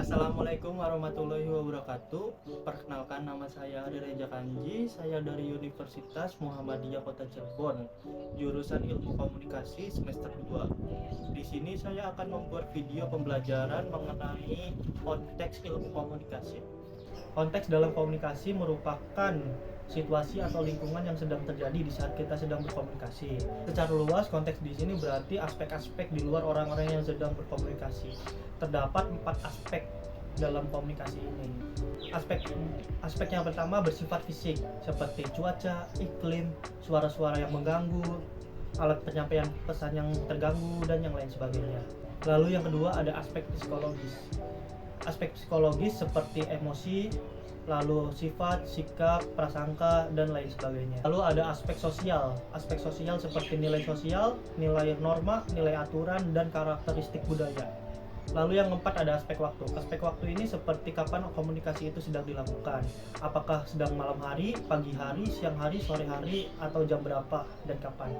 Assalamualaikum warahmatullahi wabarakatuh. Perkenalkan, nama saya Ari Reja Kanji. Saya dari Universitas Muhammadiyah Kota Cirebon, jurusan Ilmu Komunikasi semester 2. Di sini saya akan membuat video pembelajaran mengenai konteks ilmu komunikasi. Konteks dalam komunikasi merupakan situasi atau lingkungan yang sedang terjadi di saat kita sedang berkomunikasi. Secara luas, konteks di sini berarti aspek-aspek di luar orang-orang yang sedang berkomunikasi. Terdapat 4 aspek dalam komunikasi ini. Aspek yang pertama bersifat fisik, seperti cuaca, iklim, suara-suara yang mengganggu, alat penyampaian pesan yang terganggu, dan yang lain sebagainya. Lalu yang kedua ada aspek psikologis. Aspek psikologis seperti emosi, lalu sifat, sikap, prasangka, dan lain sebagainya. Lalu ada aspek sosial. Aspek sosial seperti nilai sosial, nilai norma, nilai aturan, dan karakteristik budaya. Lalu yang keempat ada aspek waktu. Aspek waktu ini seperti kapan komunikasi itu sedang dilakukan. Apakah sedang malam hari, pagi hari, siang hari, sore hari, atau jam berapa, dan kapan.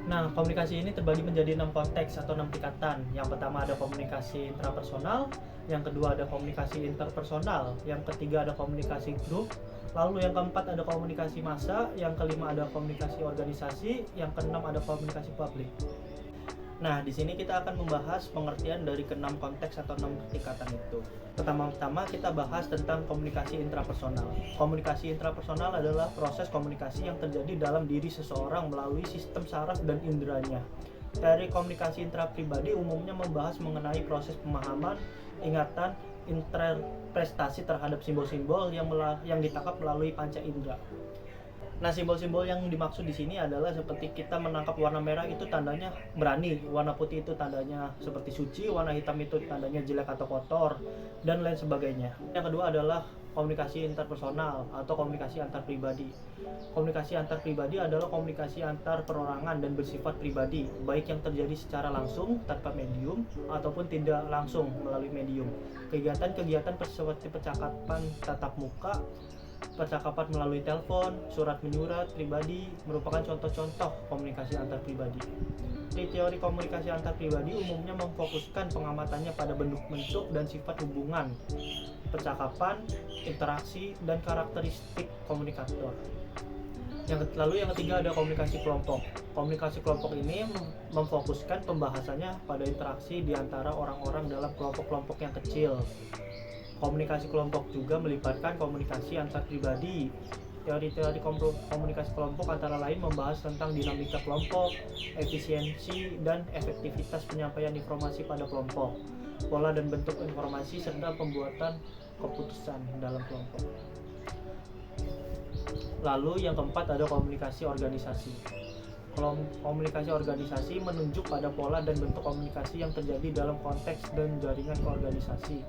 Nah, komunikasi ini terbagi menjadi 6 konteks atau 6 tingkatan. Yang pertama ada komunikasi intrapersonal, yang kedua ada komunikasi interpersonal, yang ketiga ada komunikasi grup, lalu yang keempat ada komunikasi massa, yang kelima ada komunikasi organisasi, yang keenam ada komunikasi publik. Nah, di sini kita akan membahas pengertian dari ke-6 konteks atau 6 tingkatan itu. Pertama-tama kita bahas tentang komunikasi intrapersonal. Komunikasi intrapersonal adalah proses komunikasi yang terjadi dalam diri seseorang melalui sistem saraf dan inderanya. Teori komunikasi intrapribadi umumnya membahas mengenai proses pemahaman, ingatan, interpretasi terhadap simbol-simbol yang ditangkap melalui panca indera. Nah, simbol-simbol yang dimaksud di sini adalah seperti kita menangkap warna merah itu tandanya berani, warna putih itu tandanya seperti suci, warna hitam itu tandanya jelek atau kotor, dan lain sebagainya. Yang kedua adalah komunikasi interpersonal atau komunikasi antar pribadi. Komunikasi antar pribadi adalah komunikasi antar perorangan dan bersifat pribadi, baik yang terjadi secara langsung tanpa medium ataupun tidak langsung melalui medium. Kegiatan-kegiatan seperti percakapan tatap muka, percakapan melalui telepon, surat menyurat pribadi merupakan contoh-contoh komunikasi antar pribadi. Di teori komunikasi antar pribadi umumnya memfokuskan pengamatannya pada bentuk-bentuk dan sifat hubungan, percakapan, interaksi, dan karakteristik komunikator. Lalu yang ketiga ada komunikasi kelompok. Komunikasi kelompok ini memfokuskan pembahasannya pada interaksi di antara orang-orang dalam kelompok-kelompok yang kecil. Komunikasi kelompok juga melibatkan komunikasi antar pribadi. Teori-teori komunikasi kelompok antara lain membahas tentang dinamika kelompok, efisiensi dan efektivitas penyampaian informasi pada kelompok, pola dan bentuk informasi, serta pembuatan keputusan dalam kelompok. Lalu yang keempat ada komunikasi organisasi. Komunikasi organisasi menunjuk pada pola dan bentuk komunikasi yang terjadi dalam konteks dan jaringan keorganisasi.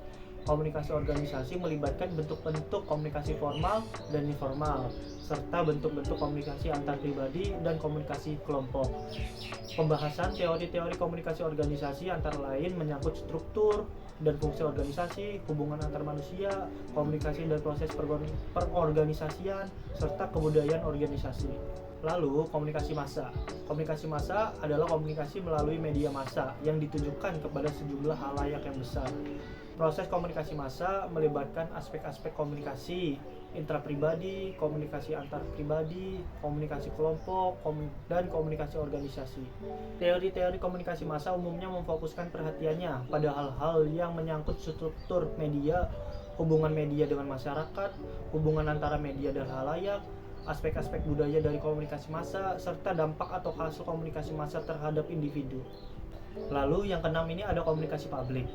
Komunikasi organisasi melibatkan bentuk-bentuk komunikasi formal dan informal, serta bentuk-bentuk komunikasi antar pribadi dan komunikasi kelompok. Pembahasan teori-teori komunikasi organisasi antara lain menyangkut struktur dan fungsi organisasi, hubungan antar manusia, komunikasi dan proses perorganisasian, serta kebudayaan organisasi. Lalu, komunikasi massa. Komunikasi massa adalah komunikasi melalui media massa yang ditujukan kepada sejumlah halayak yang besar. Proses komunikasi massa melibatkan aspek-aspek komunikasi intrapribadi, komunikasi antar pribadi, komunikasi kelompok, dan komunikasi organisasi. Teori-teori komunikasi massa umumnya memfokuskan perhatiannya pada hal-hal yang menyangkut struktur media, hubungan media dengan masyarakat, hubungan antara media dan halayak, aspek-aspek budaya dari komunikasi massa, serta dampak atau hasil komunikasi massa terhadap individu. Lalu yang keenam ini ada komunikasi publik.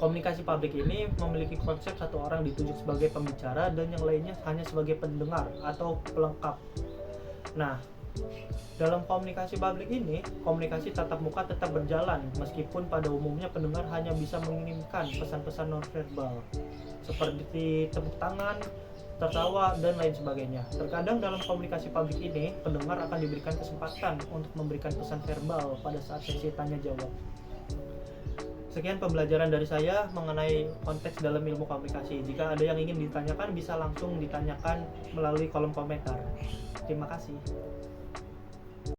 Komunikasi publik ini memiliki konsep satu orang ditunjuk sebagai pembicara dan yang lainnya hanya sebagai pendengar atau pelengkap. Nah, dalam komunikasi publik ini, komunikasi tatap muka tetap berjalan meskipun pada umumnya pendengar hanya bisa mengirimkan pesan-pesan nonverbal seperti tepuk tangan, tertawa, dan lain sebagainya. Terkadang dalam komunikasi publik ini, pendengar akan diberikan kesempatan untuk memberikan pesan verbal pada saat sesi tanya jawab. Sekian pembelajaran dari saya mengenai konteks dalam ilmu komunikasi. Jika ada yang ingin ditanyakan, bisa langsung ditanyakan melalui kolom komentar. Terima kasih.